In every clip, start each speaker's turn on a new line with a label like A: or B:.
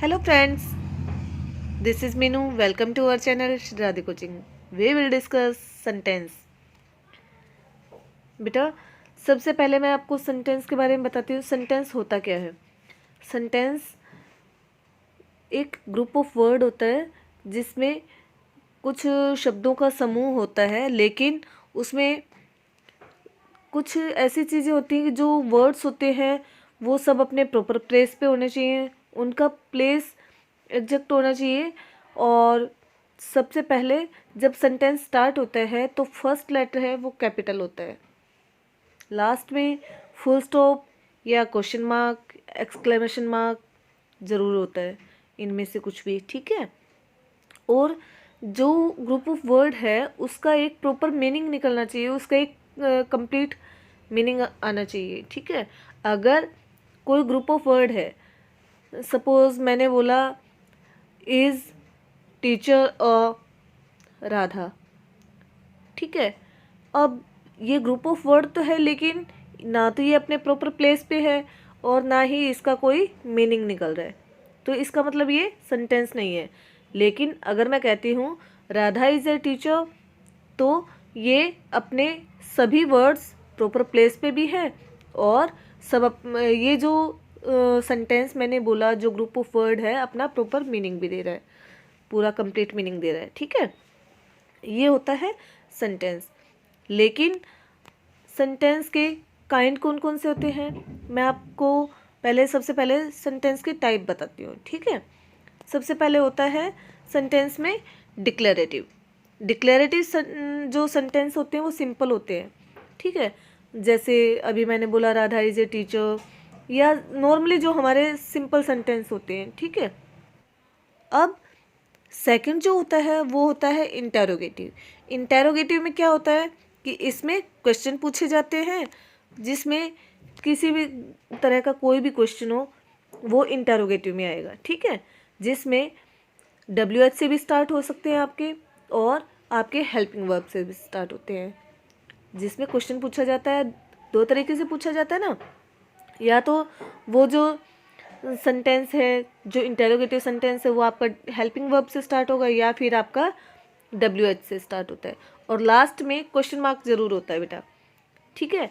A: Hello friends, this is Minu. Welcome to our channel Radhi Coaching. We will discuss sentence. बेटा सबसे पहले मैं आपको सेंटेंस के बारे में बताती हूँ। सेंटेंस होता क्या है? सेंटेंस एक ग्रुप ऑफ वर्ड होता है जिसमें कुछ शब्दों का समूह होता है, लेकिन उसमें कुछ ऐसी चीज़ें होती हैं कि जो वर्ड्स होते हैं वो सब अपने प्रॉपर प्लेस पे होने चाहिए, उनका प्लेस एग्जैक्ट होना चाहिए। और सबसे पहले जब सेंटेंस स्टार्ट होता है तो फर्स्ट लेटर है वो कैपिटल होता है, लास्ट में फुल स्टॉप या क्वेश्चन मार्क, एक्सक्लेमेशन मार्क ज़रूर होता है, इनमें से कुछ भी, ठीक है। और जो ग्रुप ऑफ वर्ड है उसका एक प्रॉपर मीनिंग निकलना चाहिए, उसका एक कंप्लीट मीनिंग आना चाहिए, ठीक है। अगर कोई ग्रुप ऑफ वर्ड है, सपोज मैंने बोला इज़ टीचर अ राधा, ठीक है। अब ये ग्रुप ऑफ वर्ड तो है, लेकिन ना तो ये अपने प्रॉपर प्लेस पे है और ना ही इसका कोई मीनिंग निकल रहा है, तो इसका मतलब ये सेंटेंस नहीं है। लेकिन अगर मैं कहती हूँ राधा इज़ ए टीचर, तो ये अपने सभी वर्ड्स प्रॉपर प्लेस पे भी है और ये जो सेंटेंस मैंने बोला, जो ग्रुप ऑफ वर्ड है, अपना प्रॉपर मीनिंग भी दे रहा है, पूरा कंप्लीट मीनिंग दे रहा है, ठीक है। ये होता है सेंटेंस। लेकिन सेंटेंस के काइंड कौन कौन से होते हैं, मैं आपको सबसे पहले सेंटेंस की टाइप बताती हूँ, ठीक है। सबसे पहले होता है सेंटेंस में डिक्लेरेटिव। डिक्लेरेटिव जो सेंटेंस होते हैं वो सिंपल होते हैं, ठीक है। जैसे अभी मैंने बोला राधा इज ए टीचर, या नॉर्मली जो हमारे सिंपल सेंटेंस होते हैं, ठीक है। अब सेकंड जो होता है वो होता है इंटेरोगेटिव। इंटेरोगेटिव में क्या होता है कि इसमें क्वेश्चन पूछे जाते हैं, जिसमें किसी भी तरह का कोई भी क्वेश्चन हो वो इंटेरोगेटिव में आएगा, ठीक है। जिसमें WH से भी स्टार्ट हो सकते हैं आपके, और आपके हेल्पिंग वर्ब से भी स्टार्ट होते हैं। जिसमें क्वेश्चन पूछा जाता है, दो तरीके से पूछा जाता है ना, या तो वो जो सेंटेंस है, जो इंटेरोगेटिव सेंटेंस है, वो आपका हेल्पिंग वर्ब से स्टार्ट होगा, या फिर आपका WH से स्टार्ट होता है, और लास्ट में क्वेश्चन मार्क ज़रूर होता है बेटा, ठीक है।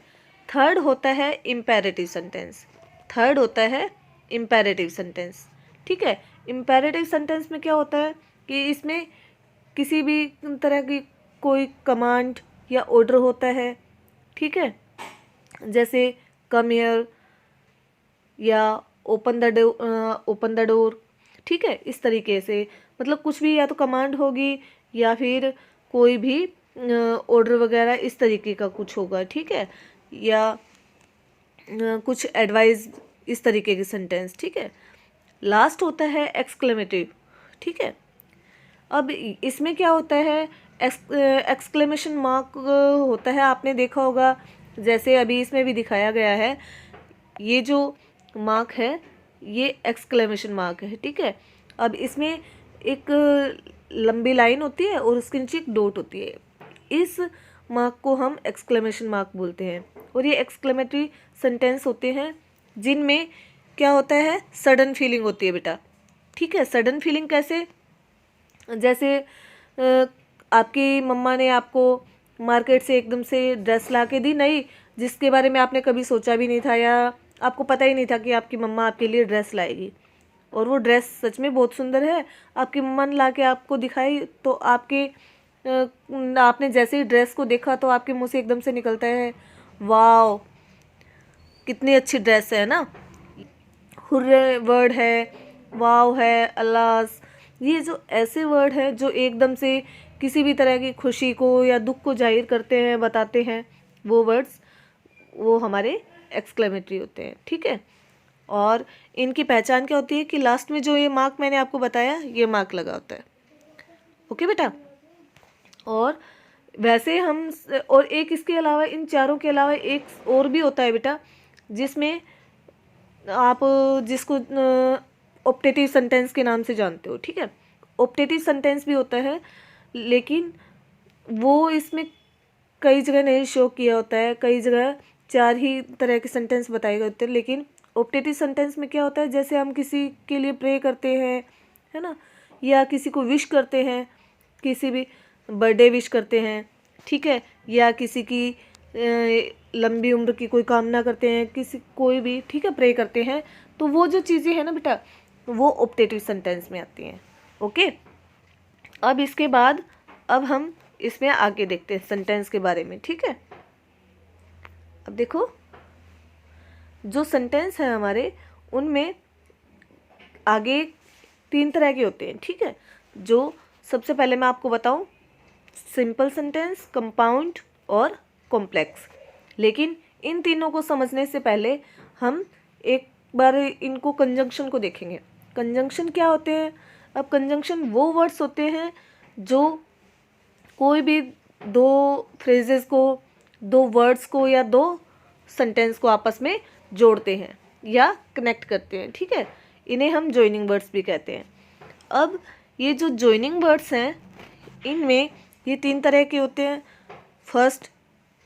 A: थर्ड होता है इम्पेरेटिव सेंटेंस। थर्ड होता है इम्पेरेटिव सेंटेंस, ठीक है। इम्पेरेटिव सेंटेंस में क्या होता है कि इसमें किसी भी तरह की कोई कमांड या ऑर्डर होता है, ठीक है। जैसे कम हियर या ओपन द डोर, ठीक है। इस तरीके से मतलब कुछ भी, या तो कमांड होगी या फिर कोई भी ऑर्डर वगैरह, इस तरीके का कुछ होगा, ठीक है। या कुछ एडवाइस, इस तरीके की सेंटेंस, ठीक है। लास्ट होता है एक्सक्लेमेटिव, ठीक है। अब इसमें क्या होता है, एक्सक्लेमेशन मार्क होता है, आपने देखा होगा, जैसे अभी इसमें भी दिखाया गया है, ये जो मार्क है ये एक्सक्लेमेशन मार्क है, ठीक है। अब इसमें एक लंबी लाइन होती है और उसके नीचे एक डॉट होती है, इस मार्क को हम एक्सक्लेमेशन मार्क बोलते हैं। और ये एक्सक्लेमेटरी सेंटेंस होते हैं जिनमें क्या होता है, सडन फीलिंग होती है बेटा, ठीक है। सडन फीलिंग कैसे, जैसे आपकी मम्मा ने आपको मार्केट से एकदम से ड्रेस ला के दी, नहीं, जिसके बारे में आपने कभी सोचा भी नहीं था, या आपको पता ही नहीं था कि आपकी मम्मा आपके लिए ड्रेस लाएगी, और वो ड्रेस सच में बहुत सुंदर है, आपकी मम्मा ने ला के आपको दिखाई, तो आपने जैसे ही ड्रेस को देखा तो आपके मुंह से एकदम से निकलता है, वाओ कितनी अच्छी ड्रेस है ना। हुर्रे वर्ड है, वाओ है, अल्लाह, ये जो ऐसे वर्ड है जो एकदम से किसी भी तरह की खुशी को या दुख को जाहिर करते हैं, बताते हैं, वो वर्ड्स वो हमारे एक्सक्लेमेटरी होते हैं, ठीक है। और इनकी पहचान क्या होती है कि लास्ट में जो ये मार्क मैंने आपको बताया, ये मार्क लगा होता है, ओके बेटा। और वैसे हम, और एक इसके अलावा, इन चारों के अलावा एक और भी होता है बेटा, जिसमें आप जिसको ऑप्टेटिव सेंटेंस के नाम से जानते हो, ठीक है। ऑप्टेटिव सेंटेंस भी होता है, लेकिन वो इसमें कई जगह नहीं शो किया होता है, कई जगह चार ही तरह के सेंटेंस बताए गए होते हैं, लेकिन ऑप्टेटिव सेंटेंस में क्या होता है, जैसे हम किसी के लिए प्रे करते हैं, है ना, या किसी को विश करते हैं, किसी भी बर्थडे विश करते हैं, ठीक है, या किसी की लंबी उम्र की कोई कामना करते हैं, किसी कोई भी, ठीक है, प्रे करते हैं, तो वो जो चीज़ें हैं ना बेटा, वो ऑप्टेटिव सेंटेंस में आती हैं। ओके, अब इसके बाद अब हम इसमें आगे देखते हैं सेंटेंस के बारे में, ठीक है। अब देखो, जो सेंटेंस है हमारे, उनमें आगे 3 तरह के होते हैं, ठीक है। जो सबसे पहले मैं आपको बताऊं, सिंपल सेंटेंस, कंपाउंड और कॉम्प्लेक्स। लेकिन इन तीनों को समझने से पहले हम एक बार इनको कंजंक्शन को देखेंगे। कंजंक्शन क्या होते हैं? अब कंजंक्शन वो वर्ड्स होते हैं जो कोई भी 2 फ्रेजेस को, 2 वर्ड्स को या 2 सेंटेंस को आपस में जोड़ते हैं या कनेक्ट करते हैं, ठीक है। इन्हें हम जॉइनिंग वर्ड्स भी कहते हैं। अब ये जो जॉइनिंग वर्ड्स हैं, इनमें ये 3 तरह के होते हैं। फर्स्ट,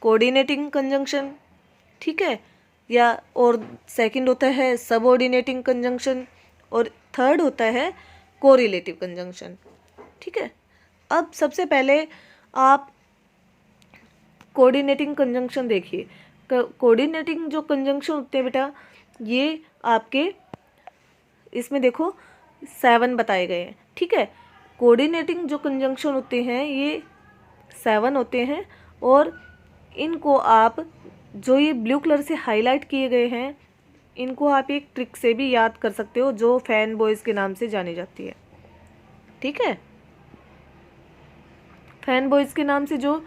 A: कोऑर्डिनेटिंग कंजंक्शन, ठीक है, या और सेकंड होता है सबऑर्डिनेटिंग कंजंक्शन, और थर्ड होता है कोरिलेटिव कंजंक्शन, ठीक है। अब सबसे पहले आप कोऑर्डिनेटिंग कंजंक्शन देखिए। कोऑर्डिनेटिंग जो कंजंक्शन होते हैं बेटा, ये आपके इसमें देखो 7 बताए गए हैं, ठीक है। कोऑर्डिनेटिंग जो कंजंक्शन होते हैं ये 7 होते हैं, और इनको आप, जो ये ब्लू कलर से हाईलाइट किए गए हैं, इनको आप एक ट्रिक से भी याद कर सकते हो, जो फैन बॉयज़ के नाम से जानी जाती है, ठीक है। फैन बॉयज़ के नाम से जो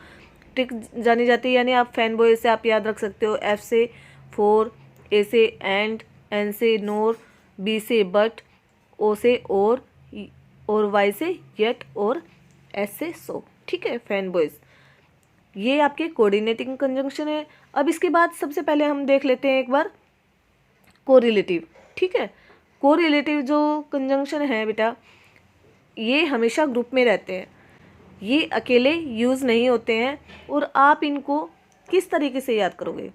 A: ट्रिक जानी जाती है, यानी आप फैन बॉयज़ से आप याद रख सकते हो, F से फॉर, A से एंड, N से नोर, B से बट, O से और Y से येट, और S से सो, ठीक है, फैन बॉयज़। ये आपके कोऑर्डिनेटिंग कंजंक्शन है। अब इसके बाद सबसे पहले हम देख लेते हैं एक बार कोरिलेटिव, ठीक है। कोरिलेटिव जो कंजंक्शन है बेटा, ये हमेशा ग्रुप में रहते हैं, ये अकेले यूज़ नहीं होते हैं। और आप इनको किस तरीके से याद करोगे,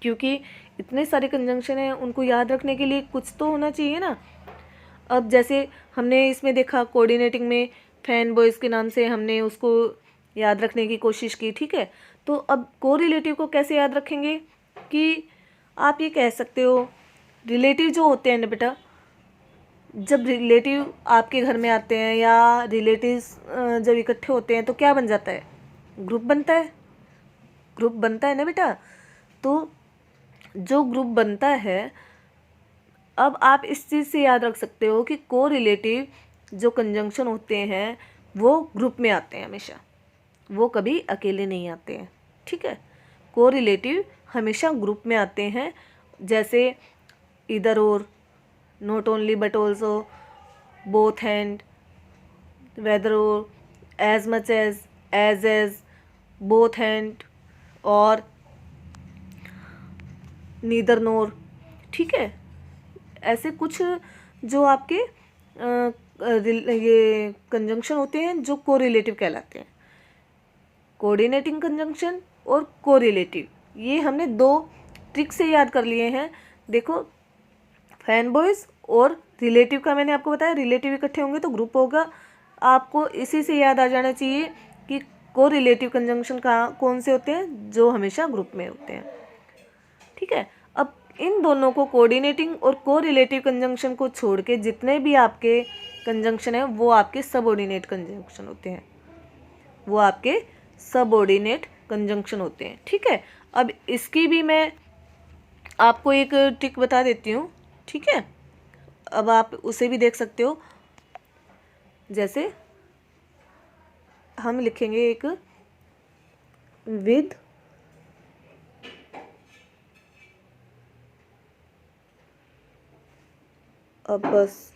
A: क्योंकि इतने सारे कंजंक्शन हैं, उनको याद रखने के लिए कुछ तो होना चाहिए ना। अब जैसे हमने इसमें देखा, कोऑर्डिनेटिंग में फैन बॉयज़ के नाम से हमने उसको याद रखने की कोशिश की, ठीक है। तो अब कोरिलेटिव को कैसे याद रखेंगे, कि आप ये कह सकते हो, रिलेटिव जो होते हैं ना बेटा, जब रिलेटिव आपके घर में आते हैं या रिलेटिव्स जब इकट्ठे होते हैं, तो क्या बन जाता है? ग्रुप बनता है, ग्रुप बनता है ना बेटा। तो जो ग्रुप बनता है, अब आप इस चीज़ से याद रख सकते हो कि कोरिलेटिव जो कंजंक्शन होते हैं वो ग्रुप में आते हैं हमेशा, वो कभी अकेले नहीं आते हैं, ठीक है। कोरिलेटिव हमेशा ग्रुप में आते हैं, जैसे इधर और, not only but also, both and, whether और, as much as, both and, और नीदर नोर, ठीक है। ऐसे कुछ जो आपके ये कंजंक्शन होते हैं जो कोरिलेटिव कहलाते हैं। कोऑर्डिनेटिंग कंजंक्शन और कोरिलेटिव, ये हमने 2 ट्रिक से याद कर लिए हैं। देखो, फैन बॉयज़ और रिलेटिव का मैंने आपको बताया, रिलेटिव इकट्ठे होंगे तो ग्रुप होगा। आपको इसी से याद आ जाना चाहिए कि कोरिलेटिव कंजंक्शन कौन से होते हैं, जो हमेशा ग्रुप में होते हैं, ठीक है। अब इन दोनों को, कोऑर्डिनेटिंग और कोरिलेटिव कंजंक्शन को छोड़ के जितने भी आपके कंजंक्शन हैं, वो आपके सबऑर्डिनेट कंजंक्शन होते हैं, वो आपके सबऑर्डिनेट कंजंक्शन होते हैं, ठीक है। अब इसकी भी मैं आपको एक ट्रिक बता देती हूँ, ठीक है। अब आप उसे भी देख सकते हो। जैसे हम लिखेंगे एक विद अ बस,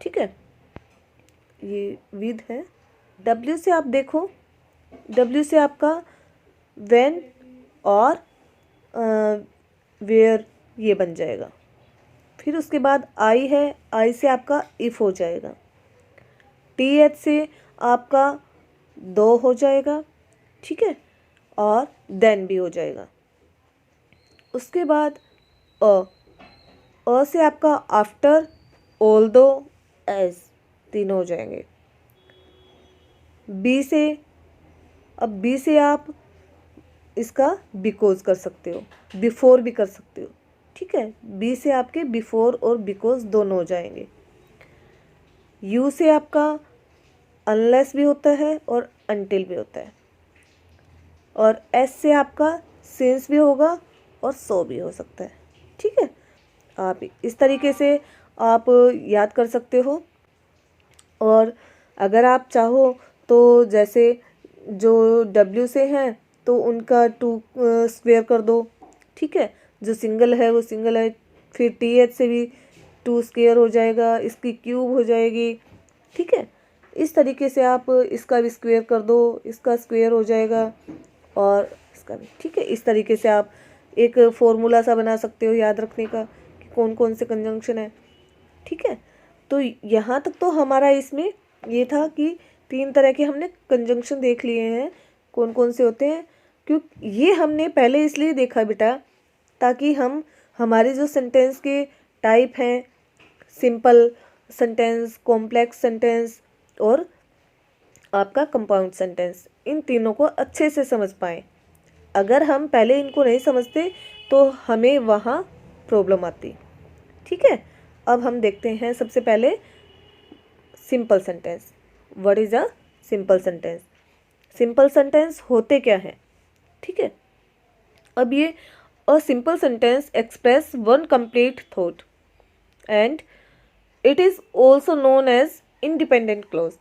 A: ठीक है, ये विद है। W से आप देखो, W से आपका व्हेन और वेयर ये बन जाएगा। फिर उसके बाद I है, I से आपका इफ़ हो जाएगा। TH से आपका दो हो जाएगा, ठीक है, और देन भी हो जाएगा। उसके बाद अ से आपका आफ्टर, ऑल्दो, एज तीनों हो जाएंगे। बी से आप इसका बिकॉज कर सकते हो, बिफोर भी कर सकते हो, ठीक है। बी से आपके बिफोर और बिकॉज दोनों हो जाएंगे। यू से आपका अनलेस भी होता है और अनटिल भी होता है। और एस से आपका सिंस भी होगा और सो भी हो सकता है, ठीक है। आप इस तरीके से आप याद कर सकते हो। और अगर आप चाहो तो जैसे जो डब्ल्यू से हैं तो उनका 2 स्क्वेयर कर दो, ठीक है। जो सिंगल है वो सिंगल है, फिर टी एच से भी 2 स्क्वेयर हो जाएगा, इसकी क्यूब हो जाएगी, ठीक है। इस तरीके से आप इसका भी स्क्वेयर कर दो, इसका स्क्वेयर हो जाएगा और इसका भी, ठीक है। इस तरीके से आप एक फॉर्मूला सा बना सकते हो याद रखने का कि कौन कौन से कंजंक्शन है, ठीक है। तो यहाँ तक तो हमारा इसमें ये था कि 3 तरह के हमने कंजंक्शन देख लिए हैं, कौन कौन से होते हैं। क्योंकि ये हमने पहले इसलिए देखा बेटा ताकि हम हमारे जो सेंटेंस के टाइप हैं, सिंपल सेंटेंस, कॉम्प्लेक्स सेंटेंस और आपका कंपाउंड सेंटेंस, इन तीनों को अच्छे से समझ पाएँ। अगर हम पहले इनको नहीं समझते तो हमें वहाँ प्रॉब्लम आती, ठीक है। अब हम देखते हैं सबसे पहले simple sentence. What is a simple sentence? Simple sentence होते क्या हैं, ठीक है। अब ये a simple sentence express one complete thought and it is also known as independent clause.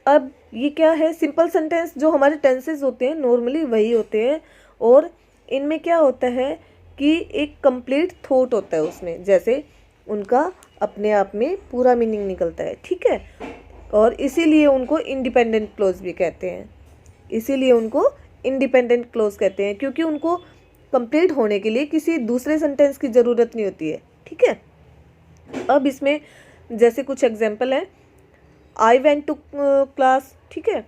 A: अब ये क्या है? सिंपल सेंटेंस जो हमारे टेंसेस होते हैं नॉर्मली वही होते हैं और इनमें क्या होता है कि एक कंप्लीट थॉट होता है उसमें, जैसे उनका अपने आप में पूरा मीनिंग निकलता है, ठीक है। और इसीलिए उनको इंडिपेंडेंट क्लॉज भी कहते हैं, इसीलिए उनको इंडिपेंडेंट क्लॉज कहते हैं, क्योंकि उनको कंप्लीट होने के लिए किसी दूसरे सेंटेंस की ज़रूरत नहीं होती है, ठीक है। अब इसमें जैसे कुछ एग्जाम्पल है, आई वेंट टू क्लास, ठीक है,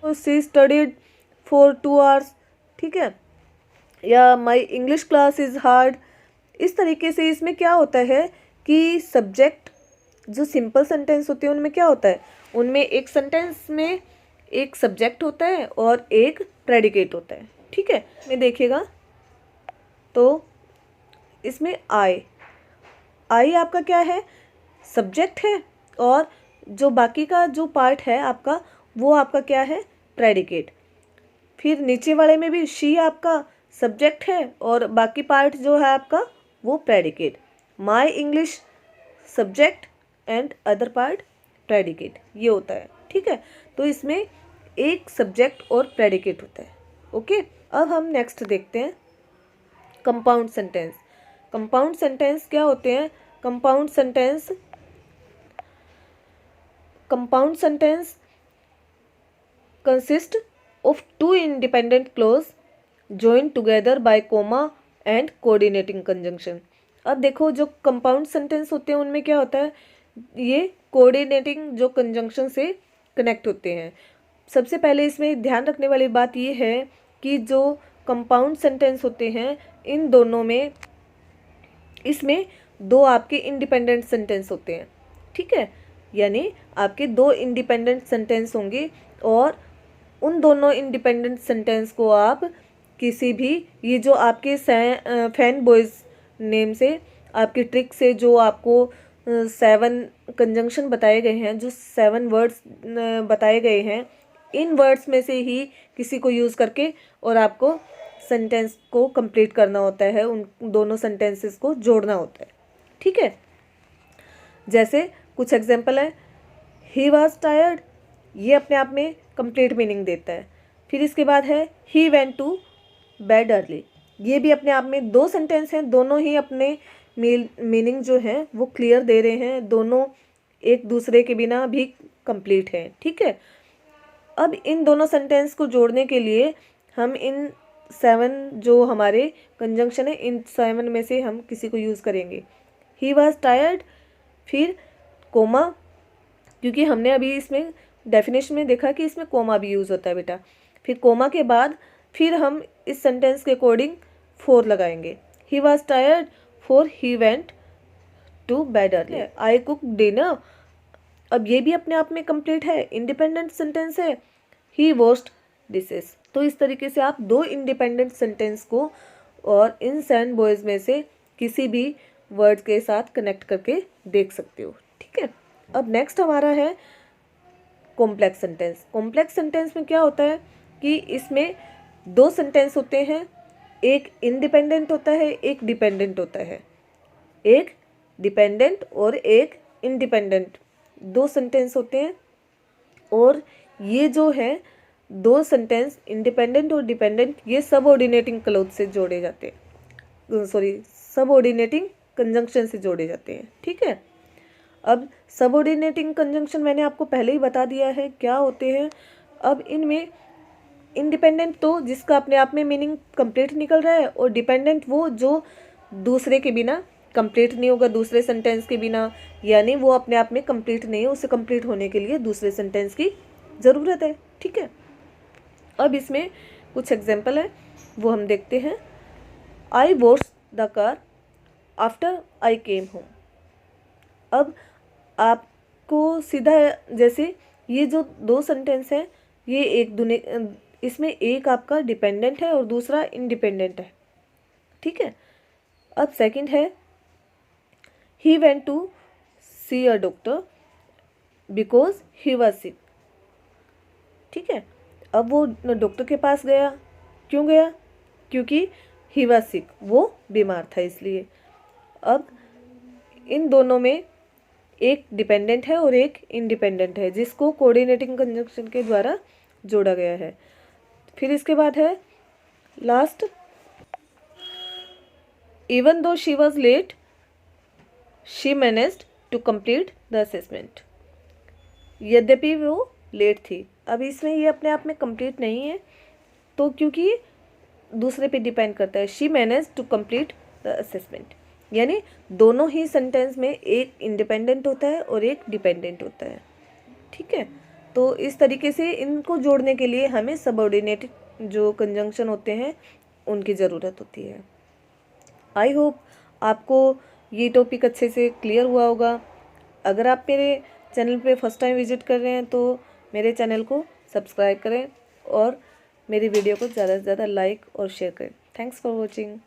A: सी स्टडीड फॉर 2 hours, ठीक है, या my English class is hard. इस तरीके से इसमें क्या होता है कि सब्जेक्ट, जो सिंपल सेंटेंस होते हैं उनमें क्या होता है, उनमें एक सेंटेंस में एक सब्जेक्ट होता है और एक प्रेडिकेट होता है, ठीक है। में देखिएगा तो इसमें आई आपका क्या है? सब्जेक्ट है और जो बाकी का जो पार्ट है आपका वो आपका क्या है? प्रेडिकेट। फिर नीचे वाले में भी शी आपका सब्जेक्ट है और बाकी पार्ट जो है आपका वो predicate. My English subject and other part predicate, ये होता है, ठीक है। तो इसमें एक सब्जेक्ट और प्रेडिकेट होता है, ओके। अब हम नेक्स्ट देखते हैं कंपाउंड सेंटेंस। कंपाउंड सेंटेंस क्या होते हैं? Compound sentence consist of 2 independent clause joined together by comma and coordinating conjunction। अब देखो जो कंपाउंड सेंटेंस होते हैं उनमें क्या होता है, ये कोऑर्डिनेटिंग जो कंजंक्शन से कनेक्ट होते हैं। सबसे पहले इसमें ध्यान रखने वाली बात ये है कि जो कंपाउंड सेंटेंस होते हैं इन दोनों में, इसमें 2 आपके इंडिपेंडेंट सेंटेंस होते हैं, ठीक है। यानी आपके 2 इंडिपेंडेंट सेंटेंस होंगे और उन दोनों इंडिपेंडेंट सेंटेंस को आप किसी भी, ये जो आपके फैन बॉयज़ नेम से, आपकी ट्रिक से जो आपको 7 कंजंक्शन बताए गए हैं, जो 7 वर्ड्स बताए गए हैं, इन वर्ड्स में से ही किसी को यूज़ करके और आपको सेंटेंस को कंप्लीट करना होता है, उन दोनों सेंटेंसेस को जोड़ना होता है, ठीक है। जैसे कुछ एग्जांपल है, ही वॉज टायर्ड, ये अपने आप में कंप्लीट मीनिंग देता है। फिर इसके बाद है he went to bed early, ये भी अपने आप में 2 सेंटेंस हैं, दोनों ही अपने मीनिंग जो है वो क्लियर दे रहे हैं, दोनों एक दूसरे के बिना भी कंप्लीट हैं, ठीक है। अब इन दोनों सेंटेंस को जोड़ने के लिए हम इन 7 जो हमारे कंजंक्शन है, इन 7 में से हम किसी को यूज़ करेंगे। ही वॉज टायर्ड, फिर कोमा, क्योंकि हमने अभी इसमें डेफिनेशन में देखा कि इसमें कोमा भी यूज़ होता है बेटा। फिर कोमा के बाद फिर हम इस सेंटेंस के अकॉर्डिंग 4 लगाएंगे। He was tired for he went to bed early. I cook dinner, अब ये भी अपने आप में कंप्लीट है, इंडिपेंडेंट सेंटेंस है। ही वॉश्ड डिशेस। तो इस तरीके से आप दो इंडिपेंडेंट सेंटेंस को और इन एंड बॉयज में से किसी भी वर्ड के साथ कनेक्ट करके देख सकते हो। ठीक है, अब नेक्स्ट हमारा है कॉम्प्लेक्स सेंटेंस। कॉम्प्लेक्स सेंटेंस में क्या होता है कि इसमें दो सेंटेंस होते हैं, एक इंडिपेंडेंट होता है, एक डिपेंडेंट होता है। एक डिपेंडेंट और एक इंडिपेंडेंट दो सेंटेंस होते हैं, और ये जो है दो सेंटेंस इंडिपेंडेंट और डिपेंडेंट ये सबऑर्डिनेटिंग क्लॉज से जोड़े जाते हैं, सबऑर्डिनेटिंग कंजंक्शन से जोड़े जाते हैं। ठीक है, अब सबऑर्डिनेटिंग कंजंक्शन मैंने आपको पहले ही बता दिया है क्या होते हैं। अब इनमें इंडिपेंडेंट तो जिसका अपने आप में मीनिंग कंप्लीट निकल रहा है, और डिपेंडेंट वो जो दूसरे के बिना कंप्लीट नहीं होगा, दूसरे सेंटेंस के बिना, यानी वो अपने आप में कंप्लीट नहीं है, उसे कंप्लीट होने के लिए दूसरे सेंटेंस की ज़रूरत है। ठीक है, अब इसमें कुछ एग्जाम्पल है वो हम देखते हैं। I wash the car after I came home. अब आपको सीधा जैसे ये जो दो सेंटेंस है ये इसमें एक आपका डिपेंडेंट है और दूसरा इंडिपेंडेंट है। ठीक है, अब सेकंड है he went to see a doctor because he was sick. ठीक है, अब वो डॉक्टर के पास गया, क्यों गया? क्योंकि ही वॉज सिक, वो बीमार था इसलिए। अब इन दोनों में एक डिपेंडेंट है और एक इंडिपेंडेंट है जिसको कोऑर्डिनेटिंग कंजंक्शन के द्वारा जोड़ा गया है। फिर इसके बाद है last, even though she was late she managed to complete the assessment. यद्यपि वो लेट थी। अब इसमें ये अपने आप में कंप्लीट नहीं है, तो क्योंकि दूसरे पे डिपेंड करता है। She managed to complete the assessment, यानी दोनों ही सेंटेंस में एक इंडिपेंडेंट होता है और एक डिपेंडेंट होता है। ठीक है, तो इस तरीके से इनको जोड़ने के लिए हमें सबऑर्डिनेट जो कंजंक्शन होते हैं उनकी ज़रूरत होती है। आई होप आपको ये टॉपिक अच्छे से क्लियर हुआ होगा। अगर आप मेरे चैनल पे फर्स्ट टाइम विजिट कर रहे हैं तो मेरे चैनल को सब्सक्राइब करें और मेरी वीडियो को ज़्यादा से ज़्यादा लाइक और शेयर करें। Thanks for watching.